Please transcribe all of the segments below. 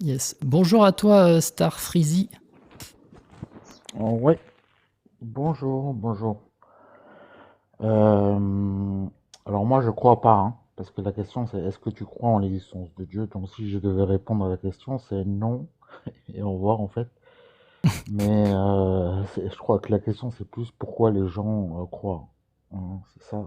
Yes. Bonjour à toi, Star Freezy. Ouais, bonjour, bonjour. Euh, alors moi je crois pas, hein, parce que la question c'est est-ce que tu crois en l'existence de Dieu? Donc si je devais répondre à la question c'est non et au revoir en fait. Mais je crois que la question c'est plus pourquoi les gens croient. Hein, c'est ça.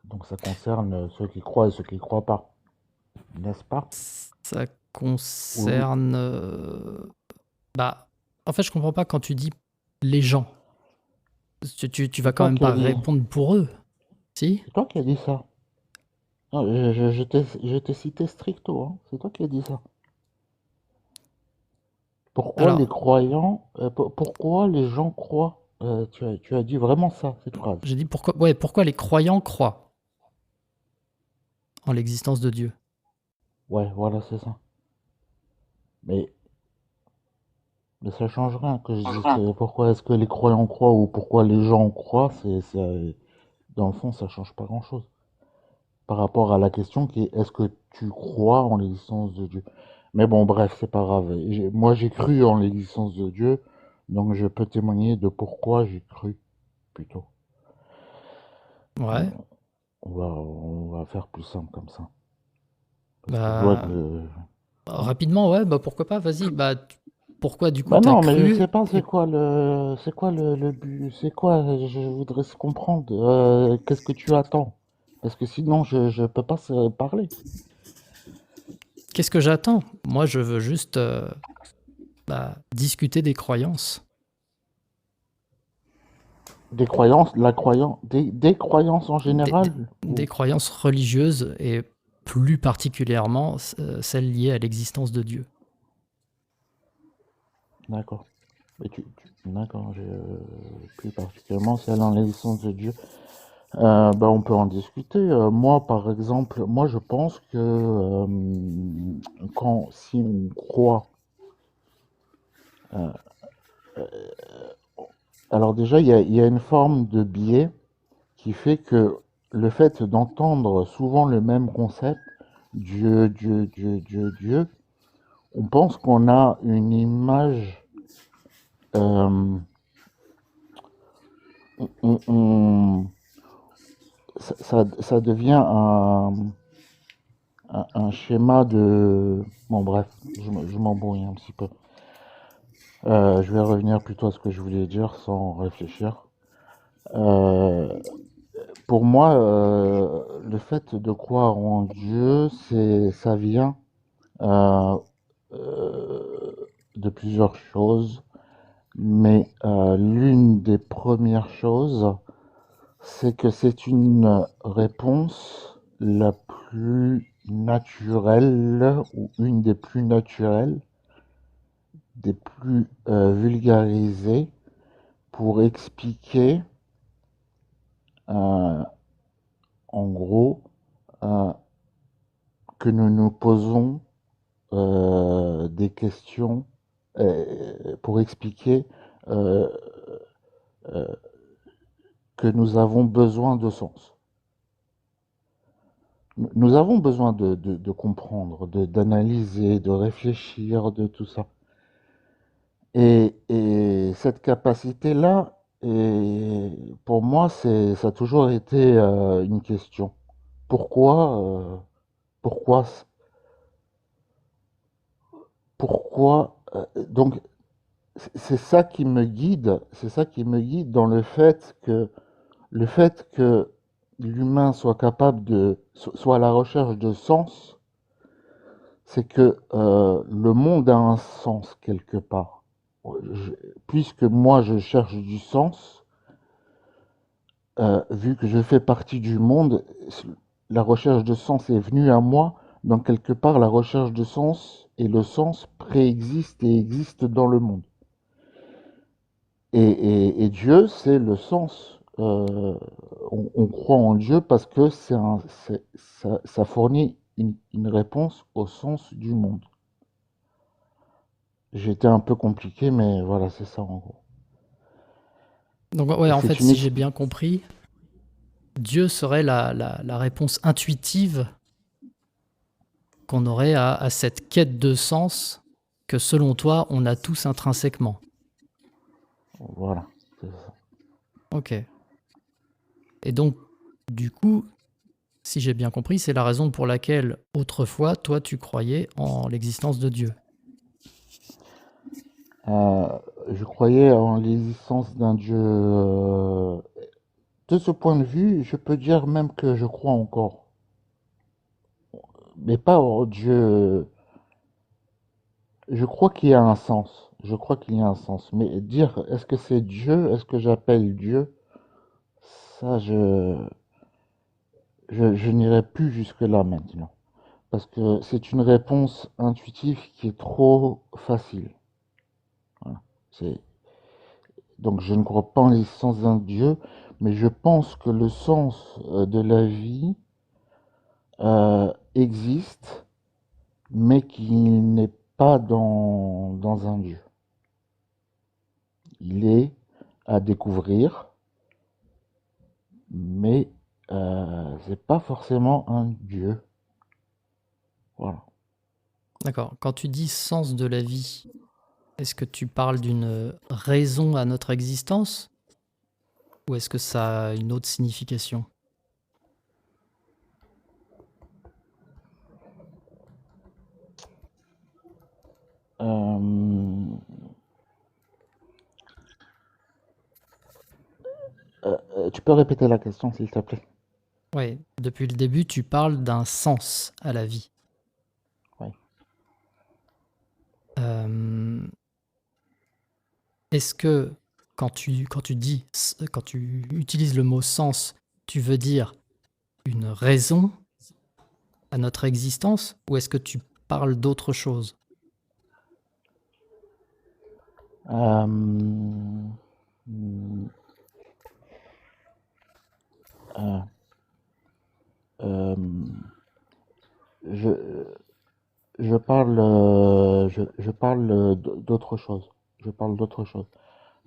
Donc ça concerne ceux qui croient et ceux qui croient pas, n'est-ce pas? Ça Ou- concerne. Bah, en fait, je comprends pas quand tu dis les gens. Tu vas C'est quand toi même qui as pas dit, répondre pour eux, si? c'est toi qui as dit ça. Non, je t'ai cité stricto, hein. C'est toi qui as dit ça. Pourquoi les Alors, croyants, pourquoi les gens croient? Tu as dit vraiment ça, cette phrase. j'ai dit pourquoi. Ouais, pourquoi les croyants croient en l'existence de Dieu. Ouais, voilà, c'est ça. Mais, mais ça change rien que je dise que pourquoi est-ce que les croyants croient ou pourquoi les gens croient, dans le fond, ça change pas grand-chose. Par rapport à la question qui est est-ce que tu crois en l'existence de Dieu? Mais bon, bref, c'est pas grave. Moi, j'ai cru en l'existence de Dieu, donc je peux témoigner de pourquoi j'ai cru, plutôt. Ouais. On va faire plus simple comme ça. Parce que je vois Bah, que... Hein. rapidement, ouais, bah pourquoi pas, vas-y. Bah, pourquoi du coup Bah t'as non, mais je cru sais pas et c'est quoi le but, c'est quoi, je voudrais comprendre, qu'est-ce que tu attends? Parce que sinon je peux pas parler. qu'est-ce que j'attends? Moi, je veux juste discuter des croyances. Des croyances, des croyances en des, général, des- des ou... croyances religieuses et plus particulièrement celles liées à l'existence de Dieu. D'accord. D'accord, plus particulièrement celle en l'existence de Dieu. Bah on peut en discuter. Moi, par exemple, moi je pense que si on croit, euh, alors déjà il y a une forme de biais qui fait que le fait d'entendre souvent le même concept, Dieu, Dieu, Dieu, Dieu, Dieu, on pense qu'on a une image, euh, ça devient un schéma de... Bon bref, je m'embrouille un petit peu. Je vais revenir plutôt à ce que je voulais dire sans réfléchir. Euh, pour moi, le fait de croire en Dieu, ça vient euh, euh, de plusieurs choses, mais l'une des premières choses, c'est que c'est une réponse la plus naturelle, ou une des plus naturelles, des plus vulgarisées, pour expliquer, euh, en gros, euh, que nous nous posons des questions pour expliquer euh, euh, que nous avons besoin de sens. Nous avons besoin de comprendre, d'analyser, de réfléchir, de tout ça. Et cette capacité-là, pour moi, ça a toujours été une question. Pourquoi, pourquoi, donc c'est ça qui me guide, c'est ça qui me guide dans le fait que l'humain soit capable soit à la recherche de sens, c'est que le monde a un sens quelque part. Je- Puisque moi je cherche du sens, vu que je fais partie du monde, la recherche de sens est venue à moi. Donc quelque part, la recherche de sens et le sens préexistent et existent dans le monde. Et Dieu, c'est le sens. On croit en Dieu parce que ça fournit une réponse au sens du monde. J'ai été un peu compliqué, mais voilà, c'est ça en gros. Donc ouais, Et en c'est fait, une si j'ai bien compris, Dieu serait la réponse intuitive qu'on aurait à cette quête de sens que selon toi, on a tous intrinsèquement. Voilà, c'est ça. Ok. Et donc, du coup, si j'ai bien compris, c'est la raison pour laquelle autrefois, toi, tu croyais en l'existence de Dieu. Euh, je croyais en l'existence d'un Dieu. De ce point de vue, je peux dire même que je crois encore. Mais pas au Dieu. Je crois qu'il y a un sens. Je crois qu'il y a un sens. Mais dire est-ce que c'est Dieu, est-ce que j'appelle Dieu, ça, je n'irai plus jusque-là maintenant. Parce que c'est une réponse intuitive qui est trop facile. Voilà. C'est, donc je ne crois pas en l'existence d'un Dieu, mais je pense que le sens de la vie existe, mais qu'il n'est pas dans un Dieu. Il est à découvrir, mais c'est pas forcément un Dieu. Voilà. D'accord. Quand tu dis sens de la vie, est-ce que tu parles d'une raison à notre existence ou est-ce que ça a une autre signification? Euh, Tu peux répéter la question, s'il te plaît? Oui, depuis le début, tu parles d'un sens à la vie. Oui. Euh, Est-ce que quand tu utilises le mot sens, tu veux dire une raison à notre existence ou est-ce que tu parles d'autre chose? Euh, euh, euh, je, je parle d'autre chose. Je parle d'autre chose.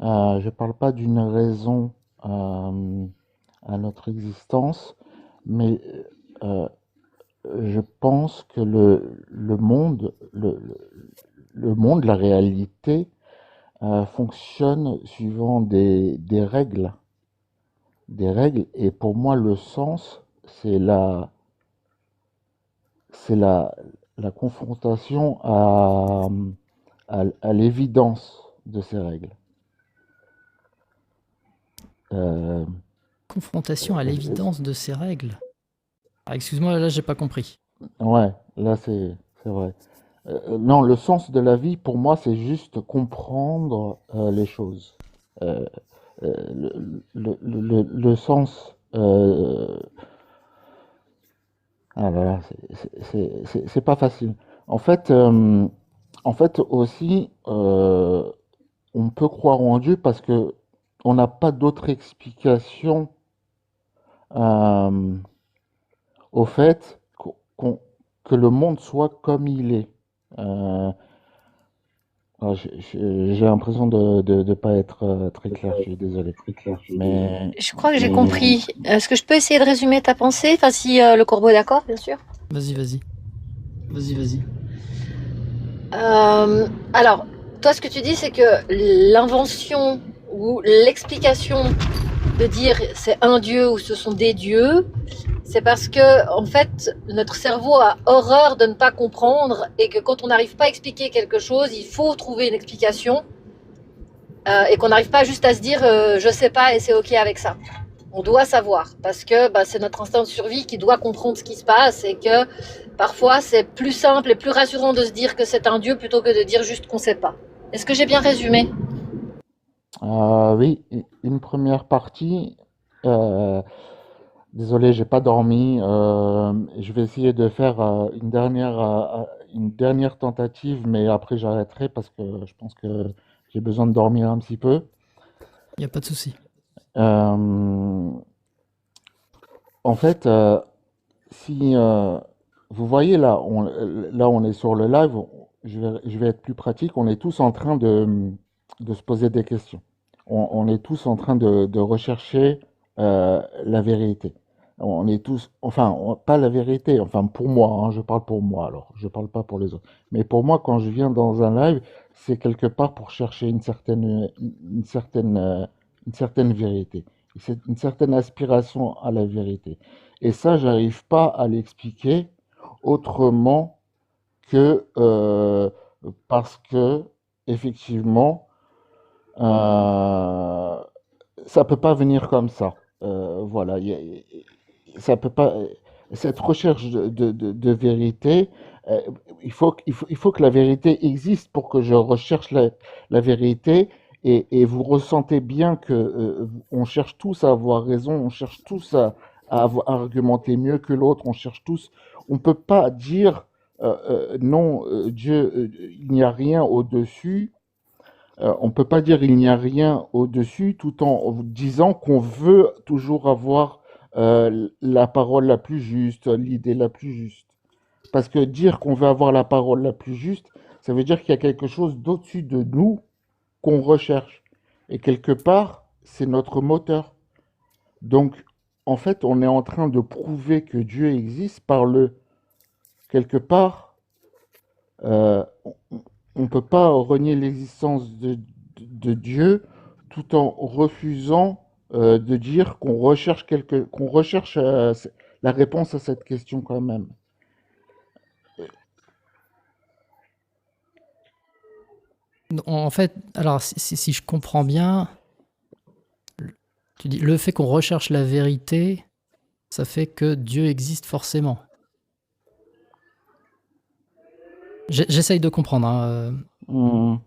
Je parle pas d'une raison euh, à notre existence, mais euh, je pense que le monde, le monde, la réalité, fonctionne suivant des règles. Des règles, et pour moi, le sens, c'est c'est la, la confrontation à l'évidence de ces règles. Euh, Confrontation à est-ce- l'évidence de ces règles. Ah, excuse-moi, là, j'ai pas compris. ouais, là, c'est vrai. Non, le sens de la vie, pour moi, c'est juste comprendre les choses. Euh, le sens. Ah là là, c'est pas facile. En fait, euh, En fait aussi, on peut croire en Dieu parce que on n'a pas d'autre explication euh, au fait que le monde soit comme il est. Euh, j'ai l'impression de pas être très clair, je suis désolé. Mais Je crois que j'ai compris. Est-ce que je peux essayer de résumer ta pensée? Enfin, si le corbeau est d'accord, bien sûr. Vas-y, vas-y. Vas-y. Alors, toi, ce que tu dis, c'est que l'invention ou l'explication de dire c'est un dieu ou ce sont des dieux, c'est parce que, en fait, notre cerveau a horreur de ne pas comprendre et que quand on n'arrive pas à expliquer quelque chose, il faut trouver une explication et qu'on n'arrive pas juste à se dire je sais pas et c'est ok avec ça. On doit savoir parce que c'est notre instinct de survie qui doit comprendre ce qui se passe et que parfois c'est plus simple et plus rassurant de se dire que c'est un dieu plutôt que de dire juste qu'on sait pas. Est-ce que j'ai bien résumé? oui, une première partie. euh, Désolé, j'ai pas dormi. Je vais essayer de faire une dernière tentative, mais après j'arrêterai parce que je pense que j'ai besoin de dormir un petit peu. Il n'y a pas de souci. Euh, En fait, si vous voyez là on est sur le live, je vais être plus pratique. On est tous en train de se poser des questions. On est tous en train de rechercher la vérité. On est tous, enfin, pas la vérité, enfin pour moi, hein, je parle pour moi alors, je parle pas pour les autres. Mais pour moi, quand je viens dans un live, c'est quelque part pour chercher une certaine vérité, c'est une certaine aspiration à la vérité. Et ça, j'arrive pas à l'expliquer autrement que parce que effectivement, euh, ça peut pas venir comme ça. Voilà, ça peut pas. Cette recherche de vérité, euh, il faut que la vérité existe pour que je recherche la vérité. Et vous ressentez bien que on cherche tous à avoir raison, on cherche tous à argumenter mieux que l'autre, on cherche tous. On peut pas dire non, Dieu, il n'y a rien au-dessus. On ne peut pas dire il n'y a rien au-dessus tout en disant qu'on veut toujours avoir la parole la plus juste, l'idée la plus juste. Parce que dire qu'on veut avoir la parole la plus juste, ça veut dire qu'il y a quelque chose d'au-dessus de nous qu'on recherche. Et quelque part, c'est notre moteur. Donc, en fait, on est en train de prouver que Dieu existe par le... Quelque part, euh, on ne peut pas renier l'existence de Dieu tout en refusant de dire qu'on recherche la réponse à cette question quand même. En fait, alors si je comprends bien, tu dis le fait qu'on recherche la vérité, ça fait que Dieu existe forcément. J'essaye de comprendre. Hein. Hmm,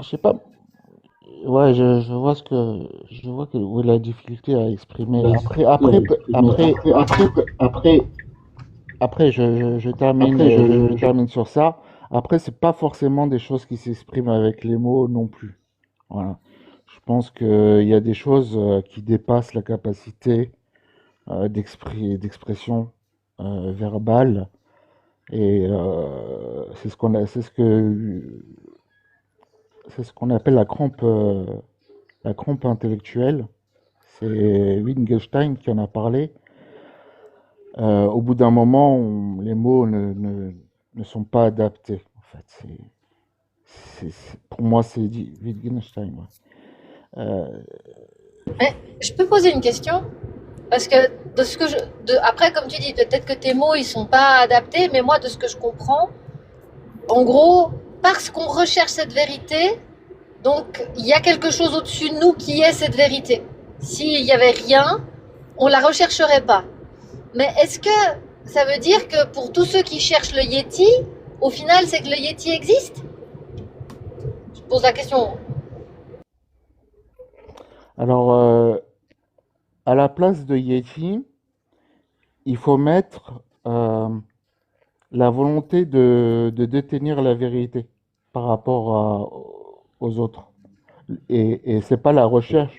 je sais pas. Ouais, je vois que où est la difficulté à exprimer. Après, je termine sur ça. Après, c'est pas forcément des choses qui s'expriment avec les mots non plus. Voilà. Je pense qu'il y a des choses qui dépassent la capacité d'expression verbale. Et c'est ce qu'on appelle la crampe intellectuelle. C'est Wittgenstein qui en a parlé. Au bout d'un moment, les mots ne sont pas adaptés. En fait, pour moi, c'est Wittgenstein. Ouais. Je peux poser une question? Parce que de ce que après, comme tu dis, peut-être que tes mots ils sont pas adaptés, mais moi, de ce que je comprends, en gros, parce qu'on recherche cette vérité, donc il y a quelque chose au-dessus de nous qui est cette vérité. S'il n'y avait rien, on la rechercherait pas. Mais est-ce que ça veut dire que pour tous ceux qui cherchent le Yeti, au final, c'est que le Yeti existe? Je pose la question. Alors, à la place de Yeti, il faut mettre la volonté de détenir la vérité par rapport aux autres. Et c'est pas la recherche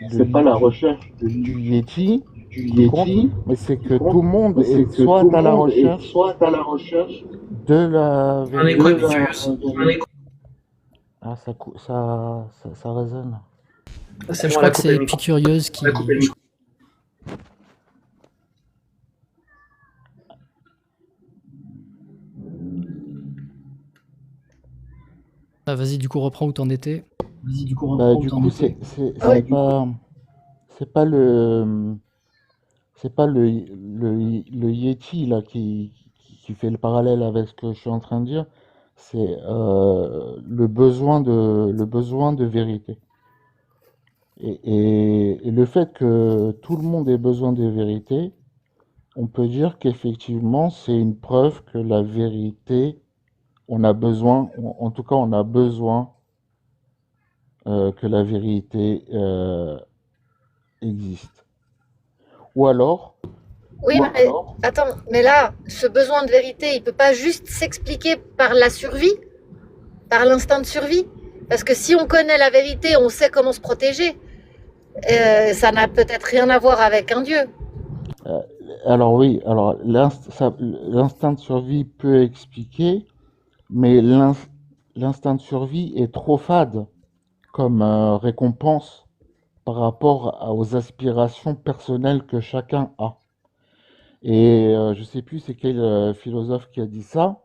du Yeti qui compte, mais c'est que tout le monde est soit à la recherche de la Un écho vérité. épicurieux. Ah, ça résonne. C'est Je moi crois la que coupe c'est le micro. Épicurieuse qui... La coupe le micro. Ah, vas-y, du coup, reprends où t'en étais. Bah, du coup, c'est pas le, c'est pas le Yeti là qui fait le parallèle avec ce que je suis en train de dire. C'est le besoin de vérité. Et le fait que tout le monde ait besoin de vérité, on peut dire qu'effectivement, c'est une preuve que la vérité, on a besoin, en tout cas, on a besoin que la vérité existe. Ou alors, Oui, mais attends, mais là, ce besoin de vérité, il peut pas juste s'expliquer par la survie, par l'instinct de survie. Parce que si on connaît la vérité, on sait comment se protéger. Ça n'a peut-être rien à voir avec un dieu. alors oui, alors l'instinct de survie peut expliquer, mais l'instinct de survie est trop fade comme récompense par rapport aux aspirations personnelles que chacun a. Et je sais plus c'est quel philosophe qui a dit ça.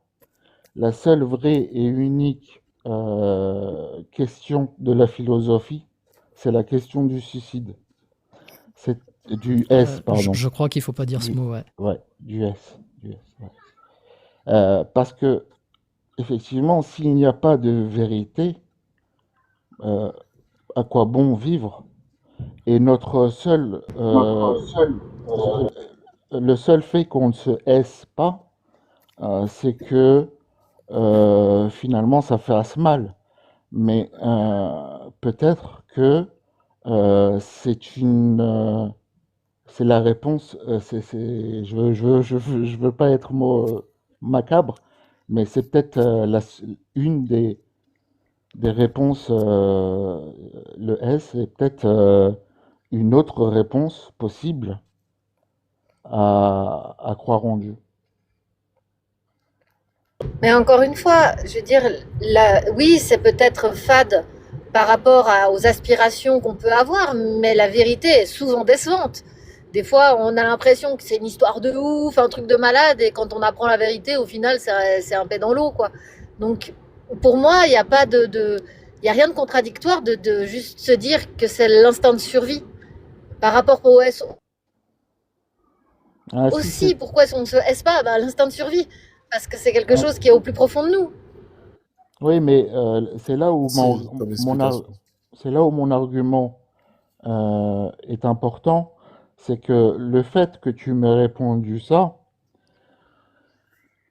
La seule vraie et unique question de la philosophie, c'est la question du suicide. C'est du S, pardon. Je crois qu'il faut pas dire ce mot, ouais. Ouais, du S. Ouais. Parce que, effectivement, s'il n'y a pas de vérité, à quoi bon vivre? Et le seul fait qu'on ne se hesse pas, c'est que finalement ça fasse mal. Mais peut-être que c'est la réponse. Je veux pas être macabre, mais c'est peut-être une des réponses. Le S est peut-être une autre réponse possible à croire en Dieu. Mais encore une fois, je veux dire, oui, c'est peut-être fade par rapport aux aspirations qu'on peut avoir, mais la vérité est souvent décevante. Des fois, on a l'impression que c'est une histoire de ouf, un truc de malade, et quand on apprend la vérité, au final, c'est un pet dans l'eau, quoi. Donc, pour moi, il n'y a pas il y a rien de contradictoire de juste se dire que c'est l'instinct de survie. Par rapport au S Ah, si aussi, c'est. pourquoi on ne se S pas? L'instinct de survie. Parce que c'est quelque chose qui est au plus profond de nous. Oui, mais c'est là où C'est comme explication. c'est là où mon argument est important, c'est que le fait que tu m'aies répondu ça,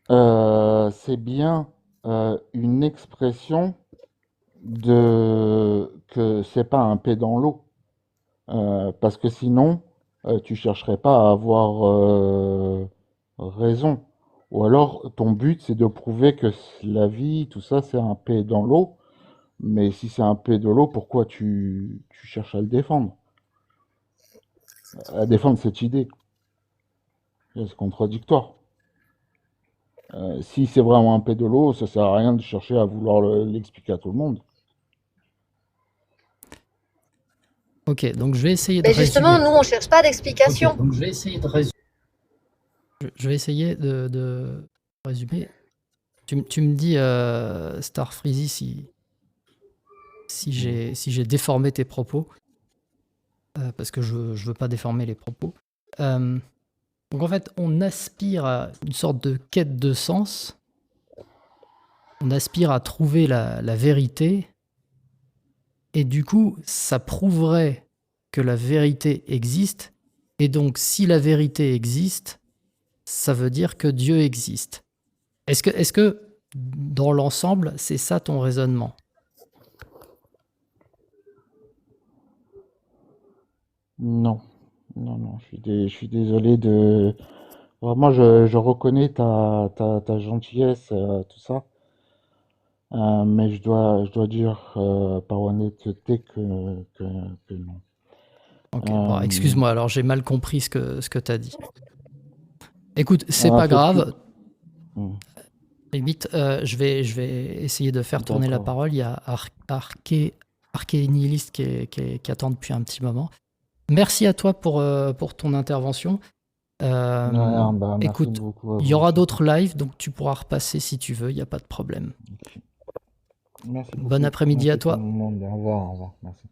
c'est bien une expression de que c'est pas un pet dans l'eau. Parce que sinon, tu chercherais pas à avoir raison. Ou alors, ton but, c'est de prouver que la vie, tout ça, c'est un pet dans l'eau. Mais si c'est un pet dans l'eau, pourquoi tu cherches à le défendre? À défendre cette idée? C'est contradictoire. Si c'est vraiment un pet de l'eau, ça sert à rien de chercher à vouloir l'expliquer à tout le monde. Ok, donc je vais essayer de Mais justement, résumer. nous, on cherche pas d'explication. Ok, donc je vais essayer de résumer. Je vais essayer de résumer. Tu me dis, Star Freezy, si j'ai déformé tes propos, parce que je veux pas déformer les propos. Donc en fait, on aspire à une sorte de quête de sens. On aspire à trouver la vérité. Et du coup, ça prouverait que la vérité existe. Et donc, si la vérité existe, ça veut dire que Dieu existe. Est-ce que dans l'ensemble, c'est ça ton raisonnement? Non, non, je suis désolé de. Vraiment, je reconnais ta gentillesse, tout ça. Mais je dois dire par honnêteté que non. Ok, bon, Euh, excuse-moi, alors j'ai mal compris ce que tu as dit. Écoute, c'est ah, pas c'est grave. tout. Hmm, Limite, je vais essayer de faire tourner la d'accord. parole. Il y a Arkénihiliste qui attend depuis un petit moment. Merci à toi pour ton intervention. Ouais, bah, merci Écoute, beaucoup à il y vous aura aussi. d'autres lives, donc tu pourras repasser si tu veux, il n'y a pas de problème. Merci Bon beaucoup. après-midi à Merci tout le toi. monde. Au revoir, au revoir. Merci.